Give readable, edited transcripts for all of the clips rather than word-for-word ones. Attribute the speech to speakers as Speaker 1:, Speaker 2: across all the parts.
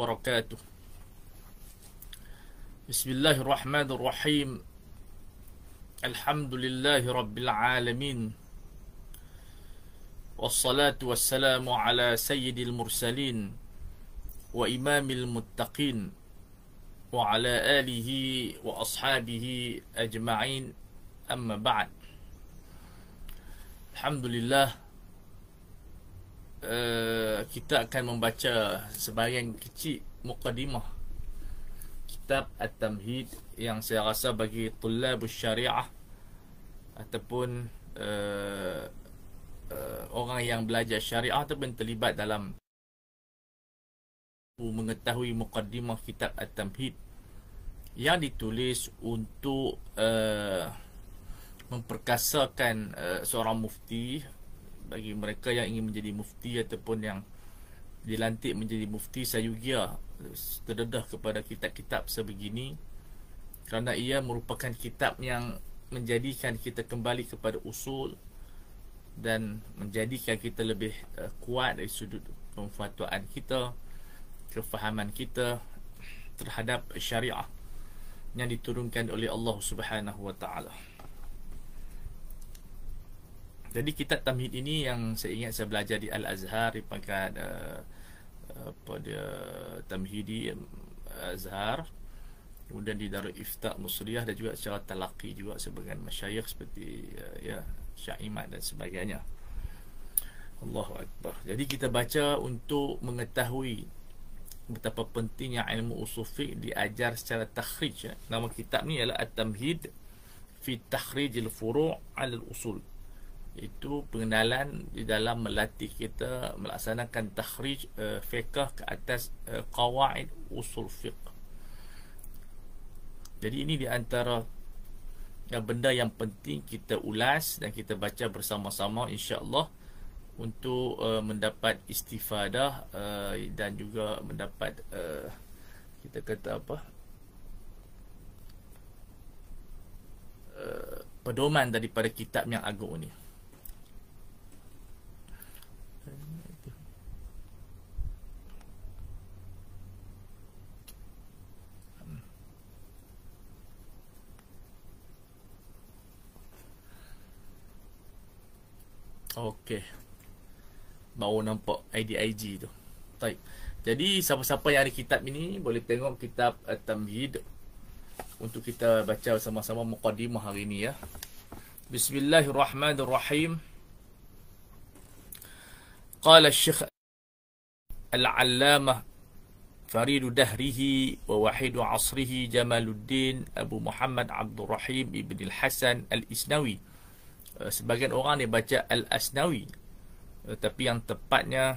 Speaker 1: wabarakatuh. Bismillahirrahmanirrahim. Alhamdulillahi rabbil alamin. Wassalatu wassalamu ala sayyidil mursalin wa imamil muttaqin wa ala alihi wa ashabihi ajma'in, amma ba'd. Alhamdulillah, kita akan membaca sebahagian kecil muqaddimah kitab At-Tamhid yang saya rasa bagi tullabus syariah ataupun orang yang belajar syariah ataupun terlibat dalam mengetahui muqaddimah kitab At-Tamhid yang ditulis untuk memperkasakan seorang mufti, bagi mereka yang ingin menjadi mufti ataupun yang dilantik menjadi mufti Sayugia, terdedah kepada kitab-kitab sebegini, kerana ia merupakan kitab yang menjadikan kita kembali kepada usul dan menjadikan kita lebih kuat dari sudut pemfatuan kita, kefahaman kita terhadap syariah yang diturunkan oleh Allah Subhanahu wa taala. Jadi kitab Tamhid ini yang saya ingat saya belajar di Al-Azhar, di pangkat Tamhidi Azhar, kemudian di Darul Ifta Musriyah, dan juga secara talaqi juga sebagian masyayikh seperti Syekh Imad dan sebagainya. Allahu Akbar. Jadi kita baca untuk mengetahui betapa pentingnya ilmu usul fiqh diajar secara takhrij. Nama kitab ni ialah At-Tamhid fi Takhrijil Furu' 'ala al-Usul. Itu pengenalan di dalam melatih kita melaksanakan takhrij fiqh ke atas qawaid usul fiqh. Jadi ini di antara benda yang penting kita ulas dan kita baca bersama-sama, insya-Allah, untuk mendapat istifadah dan juga mendapat kita kata apa, pedoman daripada kitab yang agung ini. Okey, baru nampak ID tu. Baik. Jadi siapa-siapa yang ada kitab ini boleh tengok kitab At-Tamhid untuk kita baca sama-sama muqaddimah hari ini ya. Bismillahirrahmanirrahim. Qala Syekh Al-Allamah Faridu Dahrihi wa Wahidu Asrihi Jamaluddin Abu Muhammad Abdul Rahim Ibn Al-Hasan Al-Isnawi. Sebagian orang dia baca Al-Asnawi, tapi yang tepatnya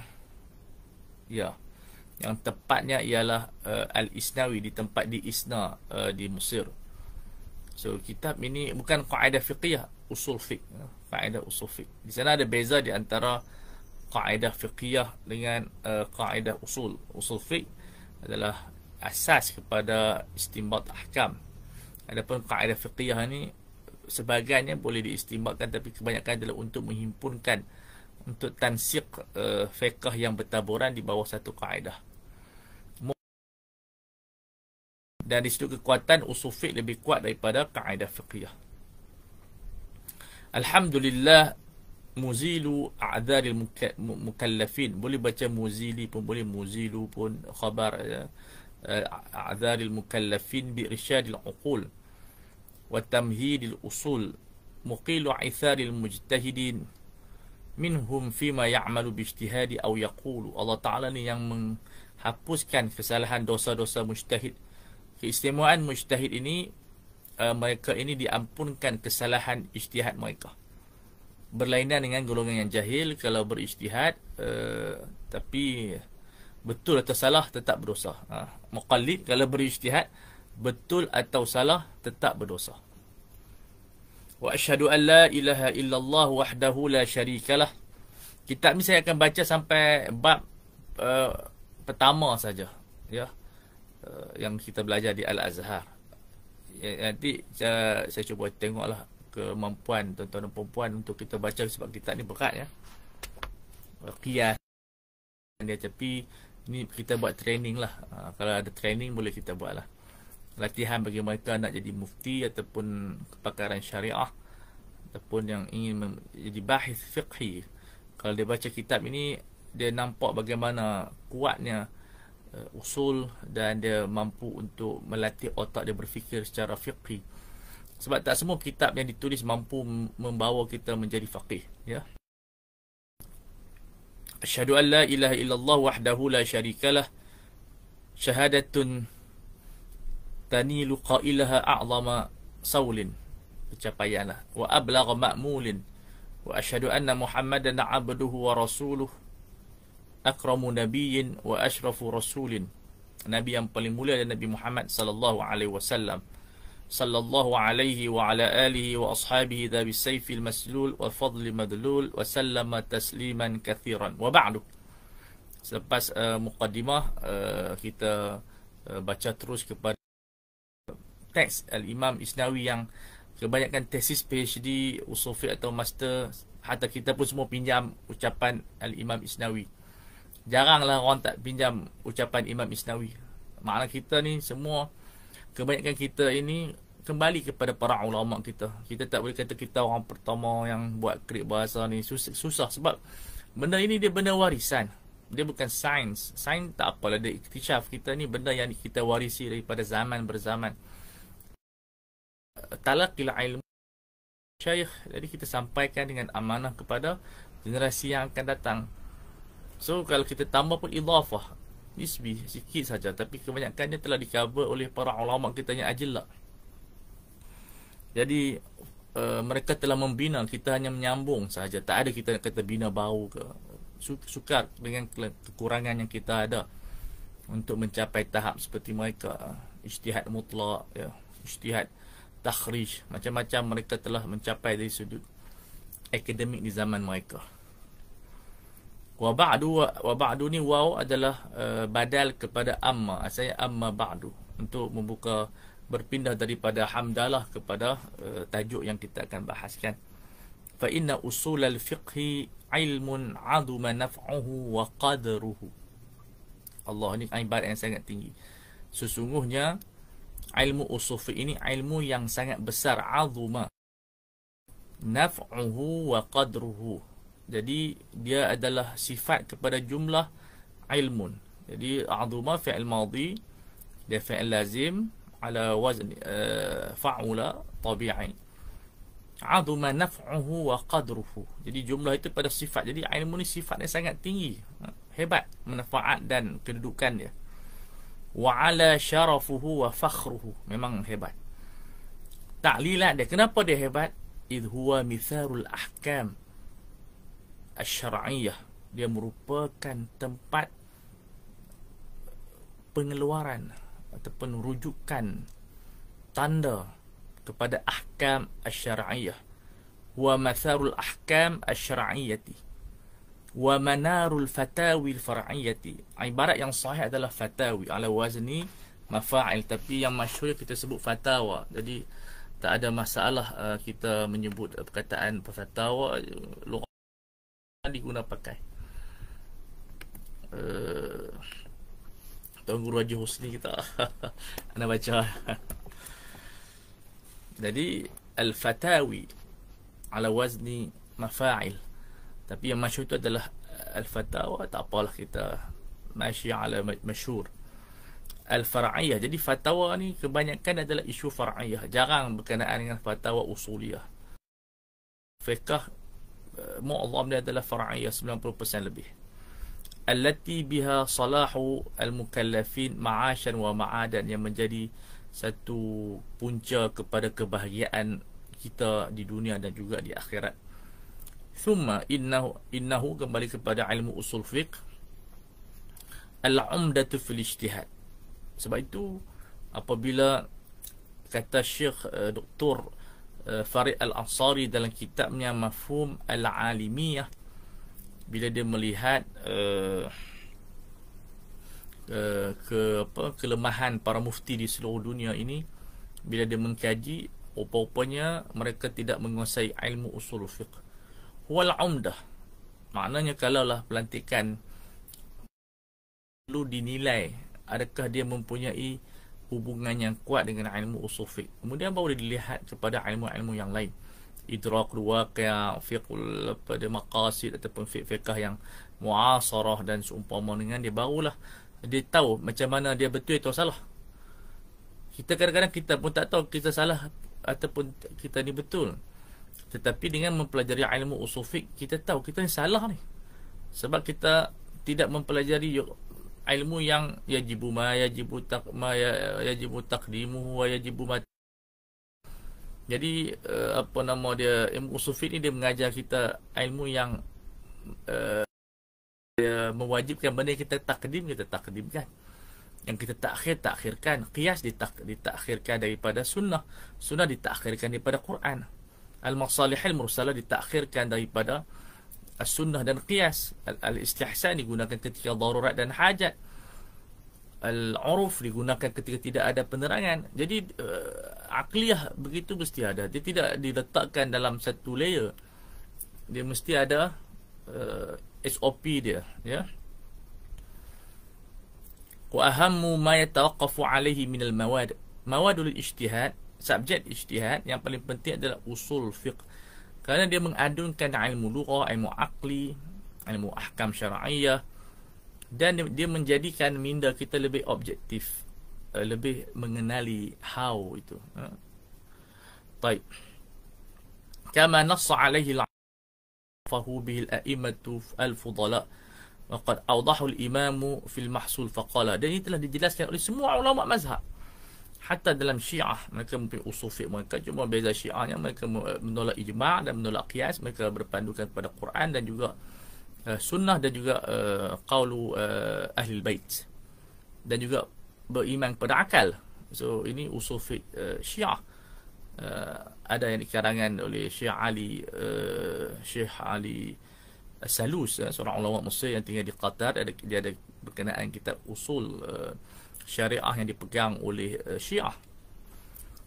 Speaker 1: ialah Al-Isnawi, di tempat di Isna di Mesir. So kitab ini bukan kaedah fiqhiyah, usul fiqh, kaedah usul fiqh. Di sana ada beza di antara kaedah fiqhiyah dengan kaedah usul. Usul fiqh adalah asas kepada istinbat ahkam. Adapun kaedah fiqhiyah ni sebahagiannya boleh diistimbatkan, tapi kebanyakan adalah untuk menghimpunkan, untuk tansik fiqh yang bertaburan di bawah satu kaedah. Dan di situ kekuatan usul fiqh lebih kuat daripada kaedah fiqhiyah. Alhamdulillah muzilu a'dzaril mukallafin. Boleh baca muzili pun boleh, muzilu pun khabar a'dzaril mukallafin bi irsyadil uqul wa tamhidil usul muqilu a'tharil mujtahidin minhum fima ya'malu bi ijtihadi aw yaqulu. Allah Ta'ala ni yang menghapuskan kesalahan dosa-dosa mujtahid. Keistimewaan mujtahid ini, mereka ini diampunkan kesalahan ijtihad mereka. Berlainan dengan golongan yang jahil, kalau berijtihad tapi betul atau salah tetap berdosa. Muqallid kalau berijtihad betul atau salah tetap berdosa. Wa asyhadu an la ilaha illallah wahdahu la syarikalah. Kitab ni saya akan baca sampai bab pertama saja ya, yang kita belajar di Al-Azhar. Nanti saya cuba tengoklah kemampuan tuan-tuan dan puan-puan untuk kita baca, sebab kitab ni berat ya. Qiyas dia, tapi Ini kita buat training lah. Kalau ada training boleh kita buat lah. Latihan bagi mereka nak jadi mufti ataupun kepakaran syariah ataupun yang ingin jadi bahis fiqhi. Kalau dia baca kitab ini, dia nampak bagaimana kuatnya usul dan dia mampu untuk melatih otak dia berfikir secara fiqhi. Sebab tak semua kitab yang ditulis mampu membawa kita menjadi faqih, ya. Asyhadu an la ilaha illallah wahdahu la syarikalah syahadatun tanilu qailaha a'zama saulin, pencapaianlah, wa ablagha ma'mulin, wa asyhadu anna muhammadan abduhu wa rasuluh akramu nabiyyin wa ashrafu rasulin. Nabi yang paling mulia adalah Nabi Muhammad sallallahu alaihi wasallam. Sallallahu alaihi wa ala alihi wa ashabihi dhabi sayfil maslul wa fadli madlul wa sallama tasliman kathiran. Wa ba'du. Selepas muqaddimah, kita baca terus kepada teks Al-Imam Isnawi yang kebanyakan tesis PhD, usul fiqh atau master, hatta kita pun semua pinjam ucapan Al-Imam Isnawi. Jaranglah orang tak pinjam ucapan Imam Isnawi. Makna kita ni semua, kebanyakan kita ini kembali kepada para ulama kita. Kita tak boleh kata kita orang pertama yang buat krip bahasa ni. Susah sebab benda ini dia benda warisan. Dia bukan sains. Sains tak apalah, dia iktisyaf. Kita ni benda yang kita warisi daripada zaman berzaman. Talaqil ilmu syekh. Jadi kita sampaikan dengan amanah kepada generasi yang akan datang. So kalau kita tambah pun idhafah nisbi sikit saja, tapi kebanyakannya telah di-cover oleh para ulama kita yang ajilla. Jadi mereka telah membina, kita hanya menyambung saja. Tak ada kita nak kata bina baru ke. Sukar dengan kekurangan yang kita ada untuk mencapai tahap seperti mereka. Ijtihad mutlak, ya, ijtihad takhrij, macam-macam mereka telah mencapai dari sudut akademik di zaman mereka. Wa ba'du ni waw adalah badal kepada amma. Asalnya amma ba'du, untuk membuka, berpindah daripada hamdalah kepada tajuk yang kita akan bahaskan. Fa inna usul al-fiqhi ilmun 'azuma naf'uhu wa qadruhu. Allah, ni ibarat yang sangat tinggi. Sesungguhnya ilmu usul fiqh ini ilmu yang sangat besar, 'azuma naf'uhu wa qadruhu. Jadi dia adalah sifat kepada jumlah ilmun. Jadi a'zuma fi'il madhi, dia fi'il lazim ala wazn fa'ula tabi'i. 'Azuma naf'uhu wa qadruhu. Jadi jumlah itu pada sifat. Jadi ilmu ni sifatnya sangat tinggi, hebat manfaat dan kedudukan dia. Wa ala syarafuhu wa fakhruhu, memang hebat. Ta'lilat dia, kenapa dia hebat? Idh huwa mitharul ahkam asy-syar'iyyah. Dia merupakan tempat pengeluaran ataupun rujukan tanda kepada ahkam asy-syar'iyyah. Wa matharul ahkam asy-syar'iyyati wa manarul fatawi al-far'iyyati. Ibarat yang sahih adalah fatawi ala wazni mafa'il, tapi yang masyhur kita sebut fatawa. Jadi tak ada masalah kita menyebut perkataan fatawa, diguna pakai. Tuan Guru Haji Husni kita anda baca. Jadi al-fatawi ala wazni mafa'il, tapi yang masyhur itu adalah al-fatawa. Tak apalah, kita masyi ala masyhur. Al-far'iyah, jadi fatwa ni kebanyakan adalah isu far'iyah, jarang berkenaan dengan fatwa usuliyah. Fiqh mu'azzam dia adalah far'iyah, 90% lebih. Allati biha salahu al-mukallafin ma'asyan wa ma'adan, yang menjadi satu punca kepada kebahagiaan kita di dunia dan juga di akhirat. Thumma innahu kembali kepada ilmu usul fiqh, al-umdatu fil ijtihad. Sebab itu apabila kata Syekh Dr. Farid Al-Ansari dalam kitabnya Mafhum Al-Alimiyah, bila dia melihat kelemahan para mufti di seluruh dunia ini, bila dia mengkaji, rupa-rupanya mereka tidak menguasai ilmu usul fiqh. Wal umdah, maknanya kalaulah pelantikan perlu dinilai adakah dia mempunyai hubungan yang kuat dengan ilmu usul fiqh. Kemudian baru dilihat kepada ilmu-ilmu yang lain, idrakul waqi', fiqhul pada maqasid ataupun fiqh yang muasarah dan seumpama dengan dia, barulah dia tahu macam mana dia betul atau salah. Kita kadang-kadang kita pun tak tahu kita salah ataupun kita ni betul. Tetapi dengan mempelajari ilmu usul fiqh, kita tahu kita ni salah ni. Sebab kita tidak mempelajari ilmu yang yajibu ma yajibu yajibu taqdimuhu wa yajibu ma. Jadi apa nama dia, ilmu usul fiqh ni dia mengajar kita ilmu yang dia mewajibkan benda yang kita takdimkan, yang kita takhirkan. Qiyas ditakhirkan daripada sunnah ditakhirkan daripada Quran. Al-masalihil mursalah ditakhirkan daripada as-sunnah dan qiyas. Al-istihsan digunakan ketika darurat dan hajat. Al-uruf digunakan ketika tidak ada penerangan. Jadi akliyah begitu mesti ada. Dia tidak diletakkan dalam satu layer. Dia mesti ada SOP dia, ya. Wa ahammu ma yatawaqqafu alayhi min al-mawad. Mawadul ijtihad, subjek ijtihad yang paling penting adalah usul fiqh. Kerana dia mengadunkan ilmu lughah, ilmu aqli, ilmu ahkam syar'iyyah, dan dia menjadikan minda kita lebih objektif, lebih mengenali how itu. Baik. Kama nassa alaihi fahu bihi al-a'immatu al-fudala wa qad awdahu al-imam fi al-mahsul faqala. Dan ini telah dijelaskan oleh semua ulama mazhab. Hatta dalam Syiah, mereka mempunyai usul fiqh mereka, cuma beza Syiahnya mereka menolak ijma' dan menolak qiyas. Mereka berpandukan pada Quran dan juga sunnah dan juga qaulu ahli bait, dan juga beriman pada akal. So ini usul fiqh Syiah. Ada yang dikarangan oleh Syekh Ali Salus, seorang ulama Mesir yang tinggal di Qatar. Dia ada berkenaan kitab usul syariah yang dipegang oleh Syiah.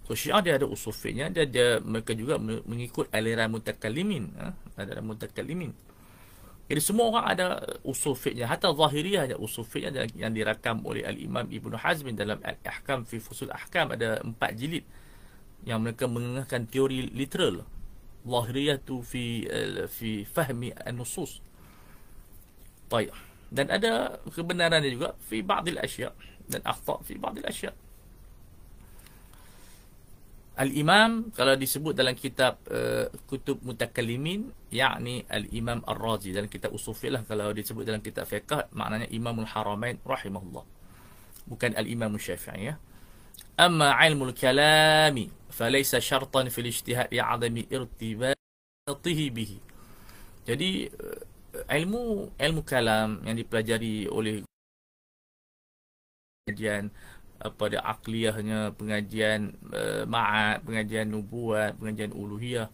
Speaker 1: So Syiah dia ada usul fiqhnya, mereka juga mengikut aliran mutakallimin, aliran mutakallimin. Jadi semua orang ada usul fiqhnya. Hatta Zahiriyah ada usul fiqhnya yang dirakam oleh Al-Imam Ibn Hazm dalam Al-Ahkam fi Fusul Ahkam. Ada 4 jilid yang mereka mengengahkan teori literal. Zahiriyah tu fi fahmi an-nusus. Baik. Dan ada kebenaran dia juga fi ba'dil asya' dan akhta' fi ba'dil asya'. Al-Imam kalau disebut dalam kitab kutub mutakallimin, yakni Al-Imam Ar-Razi. Dalam kitab usul fiqh lah, kalau disebut dalam kitab fiqh maknanya Imamul Haramain rahimahullah, bukan Al-Imam Syafi'i, ya. Amma ilmul kalami falaysa syartan fil ijtihad li'adami irtibatihi bihi. Jadi ilmu kalam yang dipelajari oleh pengajian pada akliyahnya, pengajian ma'ad, pengajian nubuat, pengajian uluhiyah,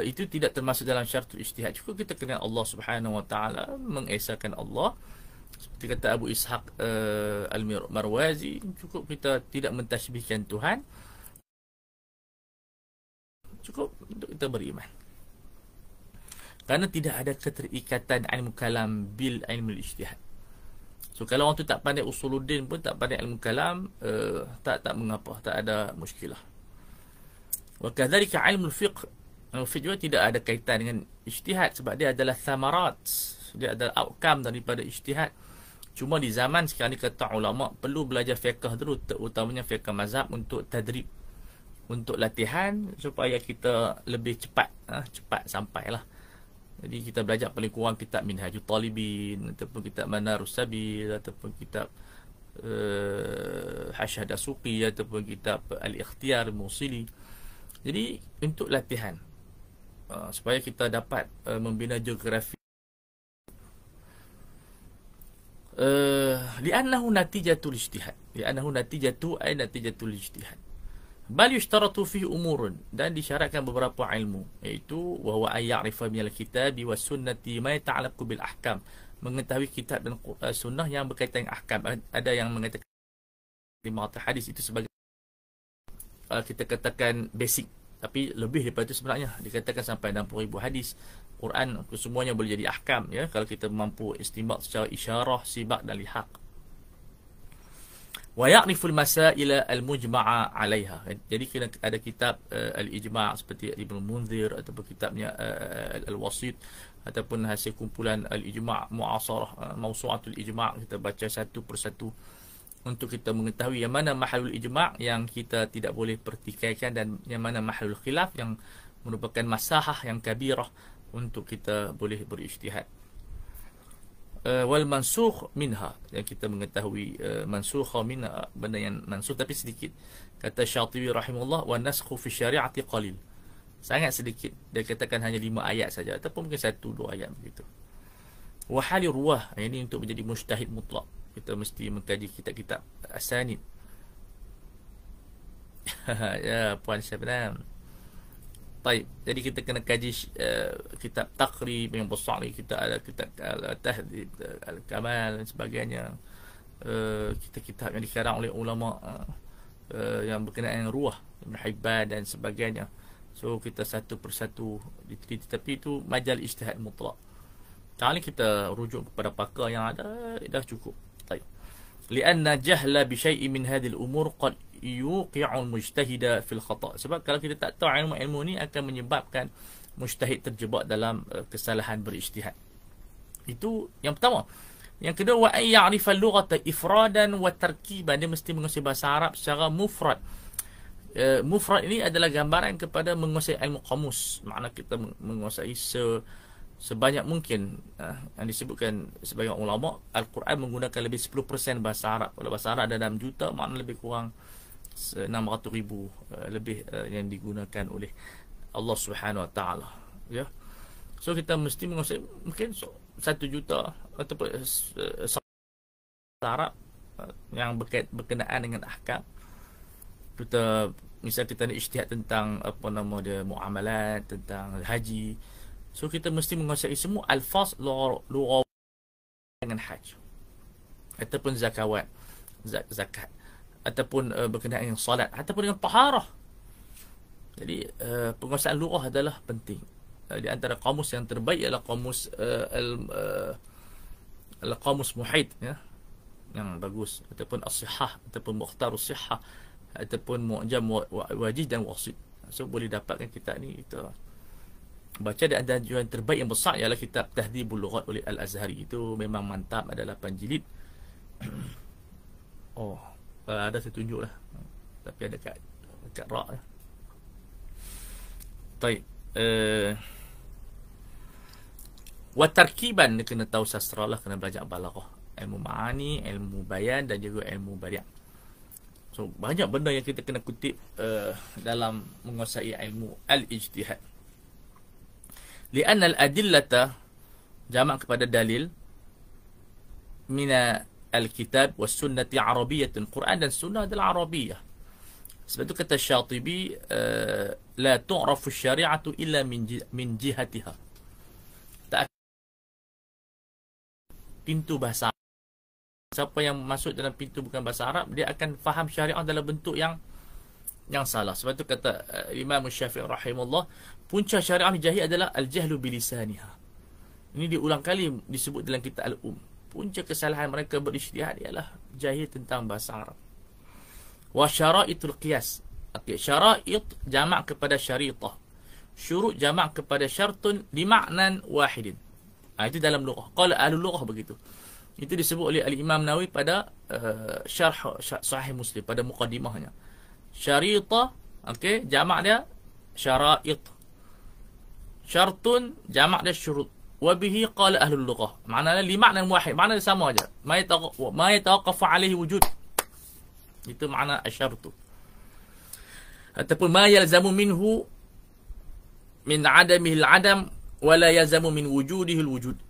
Speaker 1: itu tidak termasuk dalam syaratul ijtihad. Cukup kita kenal Allah Subhanahu wa taala, mengesahkan Allah. Seperti kata Abu Ishaq Al-Marwazi, cukup kita tidak mentashbihkan Tuhan, cukup untuk kita beriman. Kerana tidak ada keterikatan ilmu kalam bil ilmu ijtihad. So kalau orang tu tak pandai usuluddin pun, tak pandai ilmu kalam, tak mengapa, tak ada muskilah. Wa kadzalika ilmu fiqh, ilmu fiqh juga tidak ada kaitan dengan ijtihad, sebab dia adalah thamarat, dia adalah outcome daripada ijtihad. Cuma di zaman sekarang ni kata ulama perlu belajar fiqh dulu, terutamanya fiqh mazhab, untuk tadrib, untuk latihan supaya kita lebih cepat sampailah. Jadi kita belajar paling kurang kitab Minhajul Talibin, ataupun kitab Manarus Sabil, ataupun kitab Hashad As-Suqi, ataupun kitab Al-Ikhtiyar Musili. Jadi untuk latihan supaya kita dapat membina geografi. Li'annahu natijatul ijtihad, li'annahu natijatul ijtihad. Bal yushtaratu fihi umurun, dan disyaratkan beberapa ilmu, iaitu wa huwa ay ya'rifa minal kitabi was sunnati ma yata'allaqu bil ahkam, mengetahui kitab dan sunnah yang berkaitan dengan ahkam. Ada yang mengatakan lima hadis itu sebagai kita katakan basic, tapi lebih daripada itu sebenarnya. Dikatakan sampai 60,000 hadis Quran, semuanya boleh jadi ahkam, ya, kalau kita mampu istinbat secara isyarah, sibak dan lihaq. wa ya'rifu al-masail al-mujma'a 'alayha. Jadi kena ada kitab al-ijma' seperti Ibnu Munzir ataupun kitabnya al-Wasit ataupun hasil kumpulan al-ijma' mu'asarah, mawsu'atul ijma', kita baca satu persatu untuk kita mengetahui yang mana mahalul ijma' yang kita tidak boleh pertikaikan dan yang mana mahalul khilaf yang merupakan masahah yang kabirah untuk kita boleh berijtihad. Wal mansukh minha, yang kita mengetahui mansukha minha, benda yang mansukh tapi sedikit. Kata Syatibi rahimahullah, wa naskhu fi syari'ati qalil, sangat sedikit. Dia katakan hanya 5 ayat saja ataupun mungkin 1-2 ayat begitu. Wa hali ruwah, ini untuk menjadi mujtahid mutlak kita mesti mengkaji kitab-kitab asanid. Ya puan Syabnam. Baik, jadi kita kena kaji kitab Taqrib yang besar ni, kita ada kitab Al-Tahdhib, Al-Kamal dan sebagainya. Kitab-kitab yang dikarang oleh ulama yang berkenaan ruah, Ibn Hibban dan sebagainya. So kita satu persatu diteliti, tapi itu majal ijtihad mutlak. Kali kita rujuk kepada pakar yang ada dah cukup. Baik. Lianna jahla bi syai'in min hadhihi al-umur qad yuqi'u al-mujtahida fil khata'. Sebab kalau kita tak tahu ilmu ni akan menyebabkan mujtahid terjebak dalam kesalahan berijtihad. Itu yang pertama. Yang kedua, wa ay ya'rifa al-lughata ifradan wa tarkiban, dia mesti menguasai bahasa Arab secara mufrad. Mufrad ini adalah gambaran kepada menguasai ilmu kamus. Makna kita menguasai sebanyak mungkin. Yang disebutkan sebagai ulama, Al-Quran menggunakan lebih 10% bahasa Arab. Kalau bahasa Arab ada 6 juta, makna lebih kurang 600,000 lebih yang digunakan oleh Allah Subhanahu Wa Taala. Ya. So kita mesti menguasai mungkin 1 juta ataupun Arab yang berkenaan dengan ahkam. Kita misal kita nak ijtihad tentang apa nama dia, muamalat, tentang haji. So kita mesti menguasai semua alfaz lughah dengan haji ataupun zakat, ataupun berkenaan dengan salat, ataupun dengan taharah. Jadi penguasaan lughah adalah penting. Di antara kamus yang terbaik ialah kamus al-qamus muhit, ya, yang bagus, ataupun as-sihah, ataupun mukhtarus sihah, ataupun mu'jam wajih dan wasit. So boleh dapatkan kitab ni, kita baca. Di antara yang terbaik yang besar ialah kitab Tahdhibul Lughat oleh Al-Azhari. Itu memang mantap, ada 8 jilid. Oh, ada saya tunjuk lah, tapi ada kat rak lah. Baik. Wa tarkiban, dia kena tahu sastra lah, kena belajar balaghah, ilmu ma'ani, ilmu bayan dan juga ilmu badi'. So banyak benda yang kita kena kutip dalam menguasai ilmu al-ijtihad. Lianna al-adillata, jamak kepada dalil, mina al-kitab was sunnati arabiyyatun, Quran dan sunnah adalah arabiyah. Sebab itu kata Syatibi, la tu'rafu syari'atu illa min jihatiha. Tak pintu bahasa Arab. Siapa yang masuk dalam pintu bukan bahasa Arab, dia akan faham syariat dalam bentuk yang salah. Sebab itu kata Imam Syafi'i rahimahullah, punca syariat jahil adalah al-jahlu bilisaniha. Ini diulang kali disebut dalam kitab Al-Um. Punca kesalahan mereka berijtihad ialah jahil tentang bahasa Arab. Wa syara'itul qiyas. Okay, syara'it jamak kepada syaritah. Syurut jamak kepada syartun lima'nan wahidin. Itu dalam lughah. Qala ahlul lughah begitu. Itu disebut oleh Al-Imam Nawawi pada syarh Sahih Muslim, pada muqaddimahnya. Syaritah, okey, jamak dia syara'it. Syartun jamak dia syurut. Wa bihi qala ahlul lughah. Maknanya lima'nan wahid, makna dia sama aja. Ma yatawaqqafu alaihi wujud. Itu makna asyartu. Ataupun ma yalzamu minhu min adamihi al-adam wa la yalzamu min wujudihi al-wujud.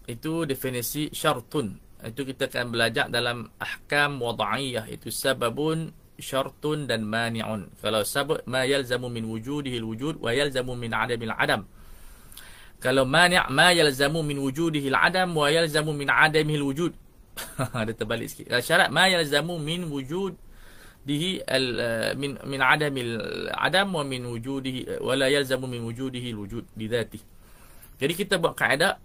Speaker 1: Itu definisi syartun. Itu kita akan belajar dalam ahkam wad'iyah. Itu sababun, syartun dan mani'un. Kalau sabab, ma yalzamu min wujudihi al-wujud wa yalzamu min adamil adam. Kalau mani' ma yalzamu min wujudihi al-adam wa yalzamu min adamihi al-wujud. Ada terbalik sikit. Syarat ma yalzamu min wujudihi min adamil adam wa min wujudihi wa la yalzamu min wujudihi al-wujud li dhatihi. Jadi kita buat kaedah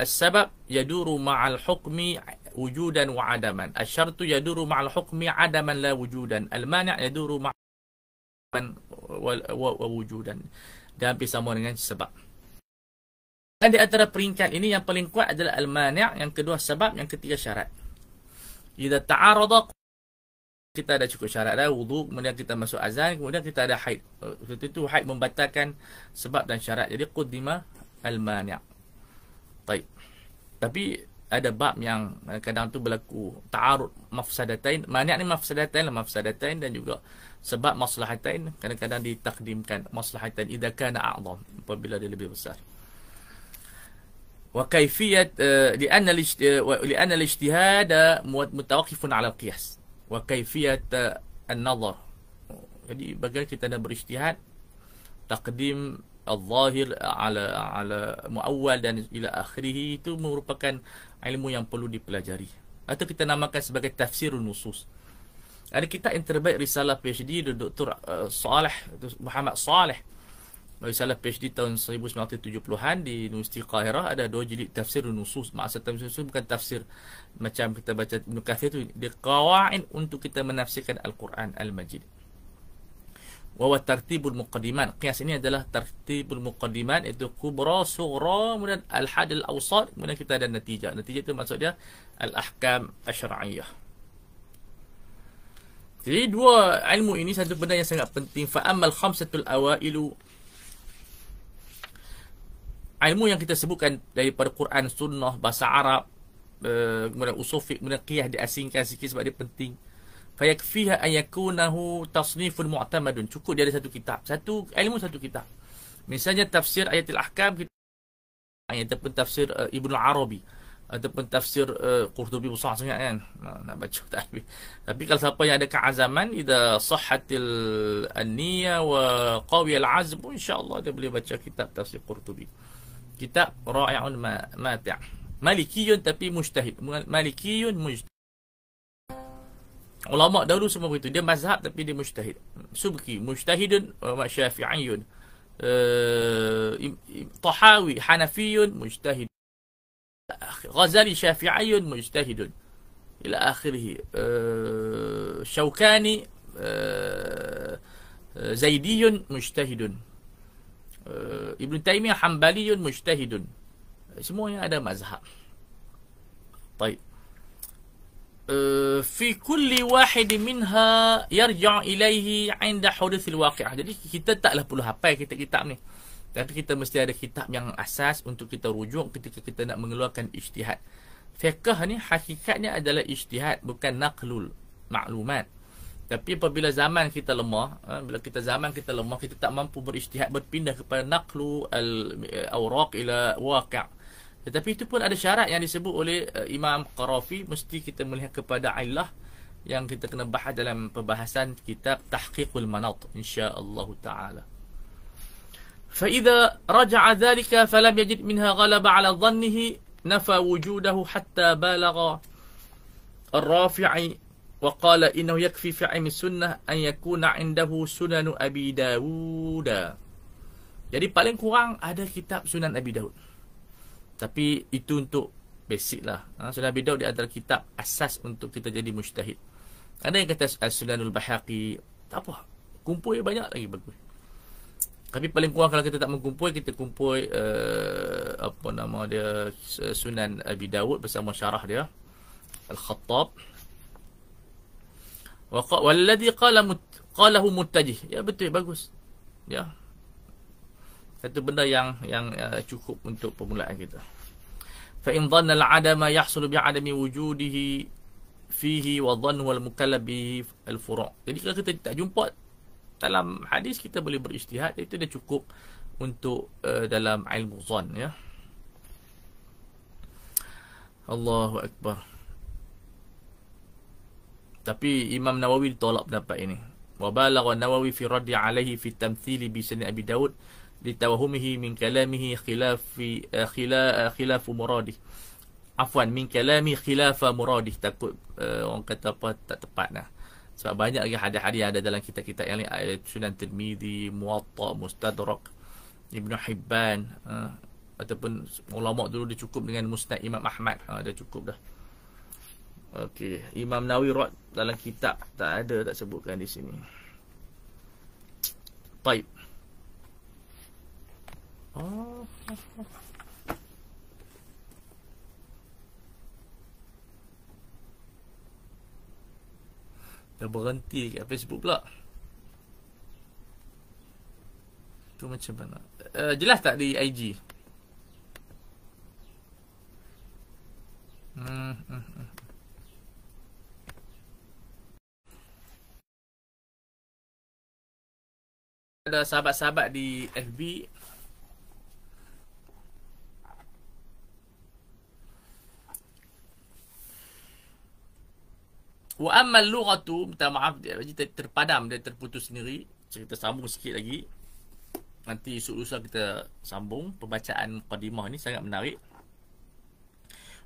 Speaker 1: as-sabab yaduru ma'al hukmi wujudan wa adaman. Asyartu yaduru ma'al hukmi adaman la wujudan. Al-mani' yaduru ma'al wa wujudan. Dan hampir sama dengan sebab. Dan di antara peringkat ini yang paling kuat adalah al-mani', yang kedua sebab, yang ketiga syarat. Idza ta'arada, kita ada cukup syarat dah, wudu, kemudian kita masuk azan, kemudian kita ada haid. Itu haid membatalkan sebab dan syarat. Jadi qaddima al-mani'. Baik. Tapi ada bab yang kadang tu berlaku ta'arud mafsadatain. Mani' ni mafsadatain dan juga sebab maslahatain. Kadang-kadang ditakdimkan maslahatain idza kana a'zam, apabila dia lebih besar. Wa kaifiyat li'anna al-ijtihad mutawaqqifun 'ala al-qiyas. Wa kaifiyat an-nazar. Jadi bagaimana kita nak berijtihad, taqdim al-zahir ala muawwal dan ila akhirih, itu merupakan ilmu yang perlu dipelajari, atau kita namakan sebagai tafsirun nusus. Ada kitab yang terbaik, risalah PhD Dr. Muhammad Saleh, risalah PhD tahun 1970-an di Universiti Qahirah. Ada 2 jilid tafsirun nusus. Maksud tafsir nusus bukan tafsir macam kita baca Ibn Kathir tu, dia qawaid untuk kita menafsirkan Al-Quran Al-Majid. Wa tartibul muqaddimat. Qiyas ini adalah tartibul muqaddimat, itu kubra, sughra, kemudian al-had al-awsat, kemudian kita ada natijah. Natijah itu maksud dia al-ahkam asy-syar'iyyah. Jadi 2 ilmu ini satu benda yang sangat penting. Fa ammal khamsatul awailu, ilmu yang kita sebutkan daripada Quran, sunnah, bahasa Arab, kemudian usul fiqh, kemudian qiyas diasingkan sikit sebab dia penting. Fayakfiha an yakunahu tasnifun mu'tamadun. Cukup dia ada satu kitab, satu ilmu, satu kitab. Misalnya tafsir ayatul ahkam, kita ataupun tafsir Ibnu Arabi, ataupun tafsir Qurtubi, besar sangat kan, nak baca tak habis. Tapi kalau siapa yang ada keazaman, idza sahhatil an-niyyah wa qawiyal azm, insya-Allah dia boleh baca kitab tafsir Qurtubi. Kitab ra'i'un mati'. Malikiyun tapi mujtahid. Malikiyun mujtahid. Ulama dahulu semua begitu. Dia mazhab tapi dia mujtahid. Subki mujtahidun wa syafi'iyun. Tahawi hanafiyun mujtahid. Ghazali syafi'iyun mujtahidun. Ila akhirih. Syawkani zaidiyun mujtahidun. Ibn Taymiyah Hanbaliyun mujtahidun. Semuanya ada mazhab. Baik. Fi kulli wahid minha yarja' ilaihi 'inda huduthil waqi'ah. Jadi kita taklah perlu hafal kitab-kitab ni. Tapi kita mesti ada kitab yang asas untuk kita rujuk ketika kita nak mengeluarkan ijtihad. Fiqh ni hakikatnya adalah ijtihad, bukan naqlul maklumat. Tapi apabila zaman kita lemah, kita tak mampu berijtihad, berpindah kepada naqlu al-awraq ila waqi'. Tetapi itu pun ada syarat yang disebut oleh Imam Qarafi. Mesti kita melihat kepada illah yang kita kena bahas dalam pembahasan kitab Tahqiqul Manat, insya-Allah taala. Fa idza raja'a dhalika falam yajid minha ghalaba 'ala dhannihi nafa wujudahu hatta balagha ar-Rafi'i wa qala innahu yakfi fi 'ilmi sunnah an yakuna 'indahu sunan Abi Dawud. Jadi paling kurang ada kitab Sunan Abi Daud. Tapi itu untuk basic lah. Sunan Abi Daud di antara kitab asas untuk kita jadi mujtahid. Ada yang kata Sunanul Bahaqi, tak apa, kumpul banyak lagi bagus. Tapi paling kurang kalau kita tak mengkumpul, kita kumpul apa nama dia, Sunan Abi Daud bersama syarah dia Al-Khattab. Walladhi qalahu muttajih. Ya betul, bagus. Ya. Satu benda yang cukup untuk permulaan kita. Fa in dhanna al-'adama yahsulu bi'adami wujudihi fihi wa dhannu wal mukallaf bihi al-furu'. Jadi kalau kita tak jumpa dalam hadis, kita boleh berijtihad. Itu dah cukup untuk dalam ilmu dhann, ya. Allahu akbar. Tapi Imam Nawawi tolak pendapat ini. Wa balagha Nawawi fi raddi alaihi fi tamthili bi Sunan Abi Daud litawahumihi min kalamihi khilafu muradih. Afwan, min kalami khilafa muradih. Takut orang kata apa, tak tepat lah. Sebab banyak lagi hadis-hadis yang ada dalam kitab-kitab yang lain, Sunan Tirmizi, Muwatta, Mustadrak, Ibn Hibban, ataupun ulama dulu dia cukup dengan Musnad Imam Ahmad, dah cukup dah. Okey, Imam Nawawi rawat dalam kitab, tak ada, tak sebutkan di sini. Baik. Oh. Dah berhenti kat Facebook pula. Tu macam mana? Jelas tak di IG? Ada sahabat-sahabat di FB. Wa ammal lughatu, minta maaf dia terpadam, dia terputus sendiri. Kita sambung sikit lagi. Nanti esok lusa kita sambung. Pembacaan muqaddimah ni sangat menarik.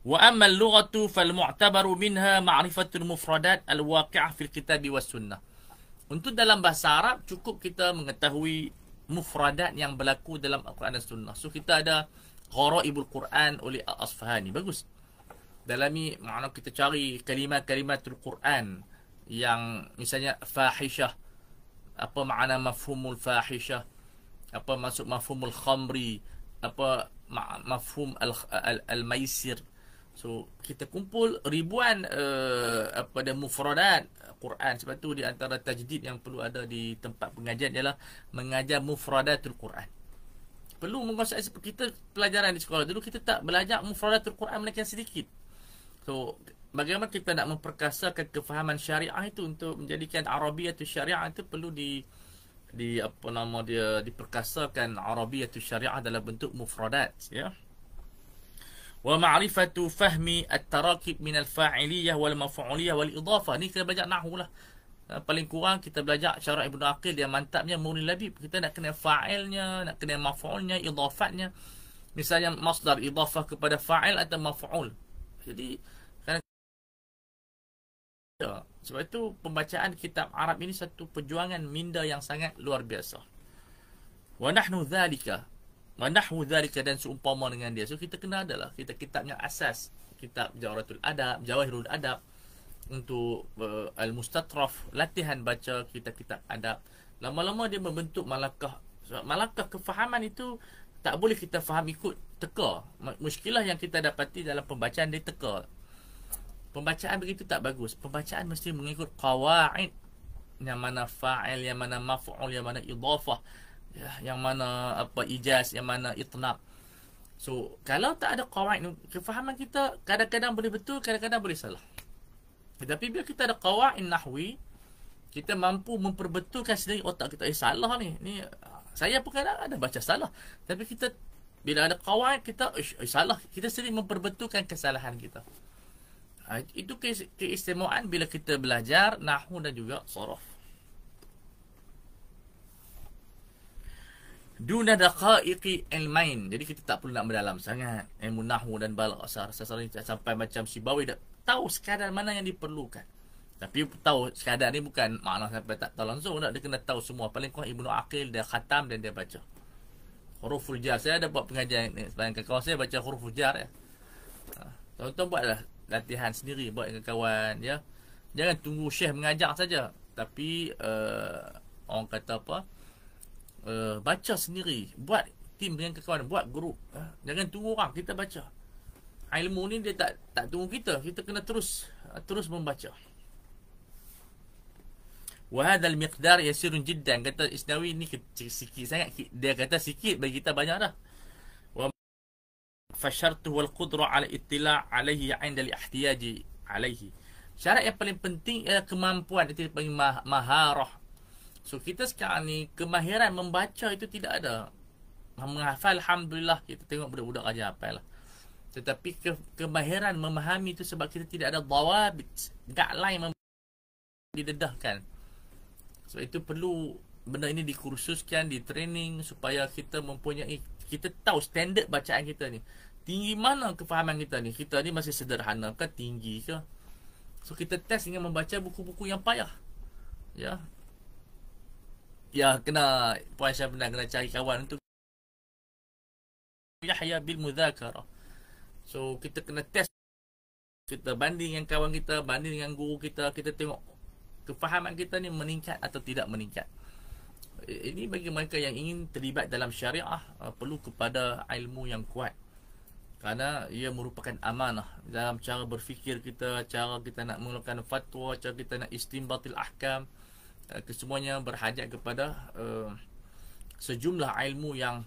Speaker 1: Wa ammal lughatu fal mu'tabaru minha ma'rifatul mufradat al-waqi'ah fil kitab was sunnah. Untuk dalam bahasa Arab cukup kita mengetahui mufradat yang berlaku dalam Al-Quran dan Sunnah. So kita ada Gharaibul Quran oleh Al-Asfahani. Bagus. Dalam ni makna kita cari kalimat-kalimatul Quran yang misalnya fahishah. Apa makna mafhumul fahishah? Apa maksud mafhumul khamri? Apa mafhum al-maisir? So kita kumpul ribuan apa dan mufradat Quran. Sebab tu di antara tajdid yang perlu ada di tempat pengajian ialah mengajar mufradatul Quran. Perlu menguasai seperti kita pelajaran di sekolah dulu, kita tak belajar mufradatul Quran melainkan sedikit. So bagaimana kita nak memperkasakan kefahaman syariah itu untuk menjadikan Arabiyatul Syariah itu perlu di apa nama dia, diperkasakan Arabiyatul Syariah dalam bentuk mufradat, ya. Wa ma'rifatu fahmi at-tarakib min al-fa'iliyah wal maf'uliyah wal idafah. Ni kita belajar nahwu lah. Paling kurang kita belajar Syarah Ibnu Aqil yang mantapnya Mughni Labib. Kita nak kena fa'ilnya, nak kena maf'ulnya, idafatnya. Misalnya masdar idafah kepada fa'il atau maf'ul. Jadi kerana sebab itu pembacaan kitab Arab ini satu perjuangan minda yang sangat luar biasa. Wa nahnu dzalika dan seumpama dengan dia. So kita kena adalah kita kitabnya asas, kitab Jawharatul Adab, Jawahirul Adab untuk al-mustatraf, latihan baca kitab-kitab adab. Lama-lama dia membentuk malakah. So, malakah kefahaman itu tak boleh kita faham ikut teka. Muskilah yang kita dapati dalam pembacaan dia teka. Pembacaan begitu tak bagus. Pembacaan mesti mengikut qawaid, yang mana fa'il, yang mana maf'ul, yang mana idafah, ya, yang mana apa ijaz, yang mana itnab. So kalau tak ada qawaid, kefahaman kita kadang-kadang boleh betul, kadang-kadang boleh salah. Tetapi bila kita ada qawaid nahwi, kita mampu memperbetulkan sendiri otak kita. Salah ni saya pun kadang ada baca salah. Tapi kita bila ada qawaid, kita salah, kita sendiri memperbetulkan kesalahan kita. Itu keistimewaan bila kita belajar nahwu dan juga saraf. Duna daqaiqi ilmain. Jadi kita tak perlu nak mendalam sangat ilmu nahwu dan balaghah sampai macam Sibawi dah tahu sekadar mana yang diperlukan. Tapi tahu sekadar ni bukan makna sampai tak tahu langsung, dia kena tahu semua. Paling kurang Ibnu Aqil dia khatam dan dia baca huruful jar. Saya ada buat pengajian ni, bayangkan kawan saya baca huruful jar, ya. Tuan-tuan buatlah latihan sendiri, buat dengan kawan, ya. Jangan tunggu syekh mengajar saja, tapi orang kata apa, baca sendiri, buat tim dengan kawan, buat grup, jangan tunggu orang, kita baca. Ilmu ni dia tak tunggu kita kena terus membaca. Wa hadzal miqdar yasirun jiddan, kata Isnawi ni sikit sangat, dia kata sikit bagi kita banyak dah. Wa fashartu wal qudra ala ittila' alaihi 'inda al-ihtiyaji alaihi. Syarat yang paling penting ialah kemampuan, itu dipanggil maharah. So kita sekarang ni kemahiran membaca itu tidak ada. Menghafal alhamdulillah, kita tengok budak-budak aja hafal lah. Tetapi kemahiran memahami itu sebab kita tidak ada dawabit, guideline didedahkan. So itu perlu benda ini dikursuskan, di training supaya kita mempunyai, kita tahu standard bacaan kita ni. Tinggi mana kefahaman kita ni? Kita ni masih sederhana ke tinggi ke? So kita test dengan membaca buku-buku yang payah. Ya. Ya, kena Puan Syah benar, kena cari kawan untuk Yahya bil mudzakarah. So kita kena test kita banding dengan kawan kita, banding dengan guru kita, kita tengok kefahaman kita ni meningkat atau tidak meningkat. Ini bagi mereka yang ingin terlibat dalam syariah, perlu kepada ilmu yang kuat, kerana ia merupakan amanah dalam cara berfikir kita, cara kita nak mengeluarkan fatwa, cara kita nak istinbatil ahkam. Kesemuanya berhajat kepada sejumlah ilmu yang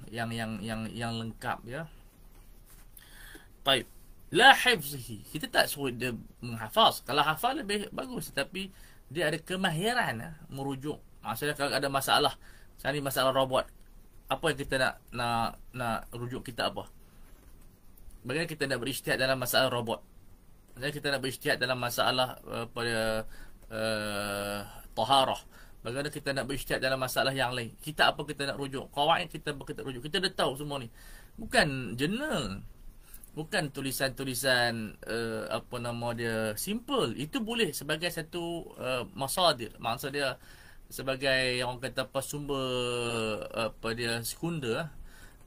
Speaker 1: lengkap, ya. Baik. La hifzihi, kita tak suruh dia menghafaz. Kalau hafal lebih bagus, tapi dia ada kemahiran merujuk. Maksudnya kalau ada masalah, misalnya masalah robot, apa yang kita nak rujuk kita apa? Bagaimana kita nak berijtihad dalam masalah robot? Maksudnya kita nak berijtihad dalam masalah pada taharah. Bagaimana kita nak berijtihad dalam masalah yang lain? Kita apa kita nak rujuk? Qawaid kita rujuk. Kita dah tahu semua ni. Bukan jurnal. Bukan tulisan-tulisan apa nama dia, simple. Itu boleh sebagai satu masadir. Maksud dia sebagai orang kata apa, sumber apa dia, sekunder,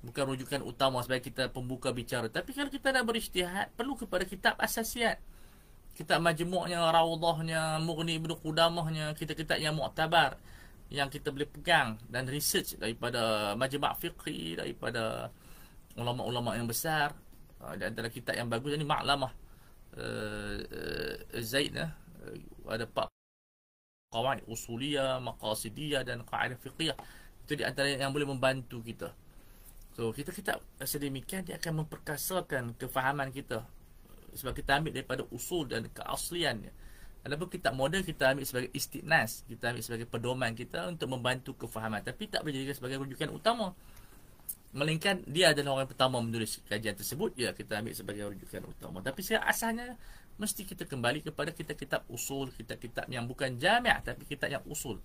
Speaker 1: bukan rujukan utama sebagai kita pembuka bicara. Tapi kalau kita nak berijtihad, perlu kepada kitab asasiat, kitab majmu'nya, raudhahnya, Mughni Ibnu Qudamahnya, kitab-kitab yang muktabar yang kita boleh pegang, dan research daripada majma' fiqhi, daripada ulama-ulama yang besar. Di antara kitab yang bagus ni Ma'lamah Zaid, ada 4 qawaid usuliyah, maqasidiyah dan qaidah fiqhiyah. Itu di antara yang boleh membantu kita. So kita sedemikian dia akan memperkasakan kefahaman kita, sebab kita ambil daripada usul dan keasliannya. Adapun kitab moden kita ambil sebagai istiqnas, kita ambil sebagai pedoman kita untuk membantu kefahaman, tapi tak boleh dijadikan sebagai rujukan utama. Melainkan dia adalah orang pertama menulis kajian tersebut, ya kita ambil sebagai rujukan utama. Tapi secara asalnya mesti kita kembali kepada kitab-kitab usul, kitab-kitab yang bukan jami', tapi kitab yang usul.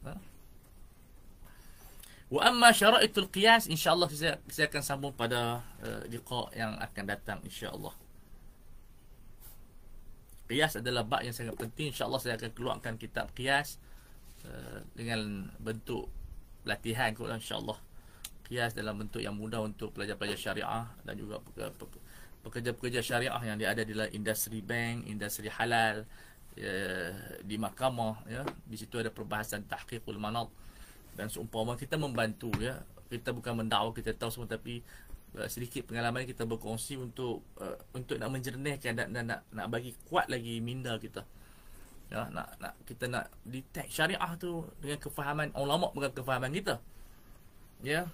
Speaker 1: Wa amma syara'itul qiyas, insya-Allah saya akan sambung pada liqa yang akan datang, insya-Allah. Qiyas adalah bab yang sangat penting. Insya-Allah saya akan keluarkan kitab qiyas dengan bentuk latihan kot, insya-Allah. Qiyas dalam bentuk yang mudah untuk pelajar-pelajar syariah dan juga pekerja-pekerja syariah yang dia ada di dalam industri bank, industri halal, di mahkamah, ya. Di situ ada perbahasan tahqiqul manat dan seumpama kita membantu, ya. Kita bukan mendakwa kita tahu semua, tapi sedikit pengalaman kita berkongsi untuk nak menjernihkan dan nak bagi kuat lagi minda kita. Ya, kita nak detect syariah tu dengan kefahaman ulama, bukan kefahaman kita. Ya.